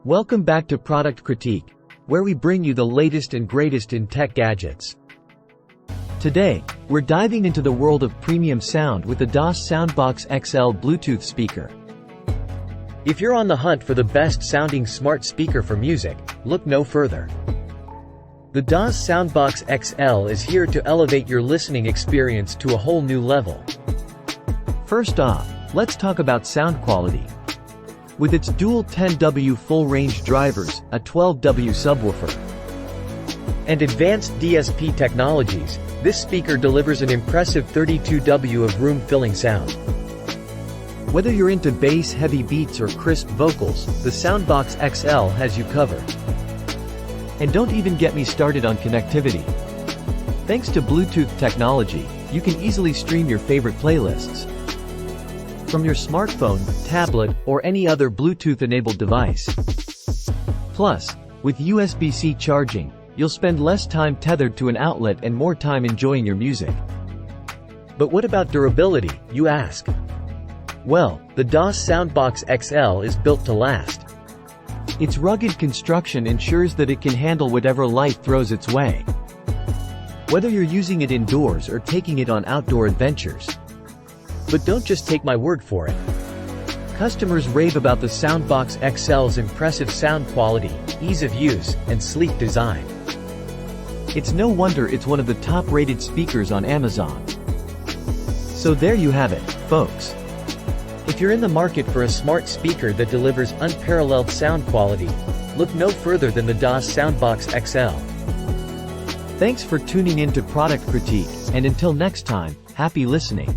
Welcome back to Product Critique, where we bring you the latest and greatest in tech gadgets. Today, we're diving into the world of premium sound with the DOSS SoundBox XL Bluetooth speaker. If you're on the hunt for the best-sounding smart speaker for music, look no further. The DOSS SoundBox XL is here to elevate your listening experience to a whole new level. First off, let's talk about sound quality. With its dual 10W full-range drivers, a 12W subwoofer, and advanced DSP technologies, this speaker delivers an impressive 32W of room-filling sound. Whether you're into bass-heavy beats or crisp vocals, the SoundBox XL has you covered. And don't even get me started on connectivity. Thanks to Bluetooth technology, you can easily stream your favorite playlists from your smartphone, tablet, or any other Bluetooth-enabled device. Plus, with USB-C charging, you'll spend less time tethered to an outlet and more time enjoying your music. But what about durability, you ask? Well, the DOSS SoundBox XL is built to last. Its rugged construction ensures that it can handle whatever life throws its way, whether you're using it indoors or taking it on outdoor adventures. But don't just take my word for it. Customers rave about the SoundBox XL's impressive sound quality, ease of use, and sleek design. It's no wonder it's one of the top-rated speakers on Amazon. So there you have it, folks. If you're in the market for a smart speaker that delivers unparalleled sound quality, look no further than the DOSS SoundBox XL. Thanks for tuning in to Product Critique, and until next time, happy listening.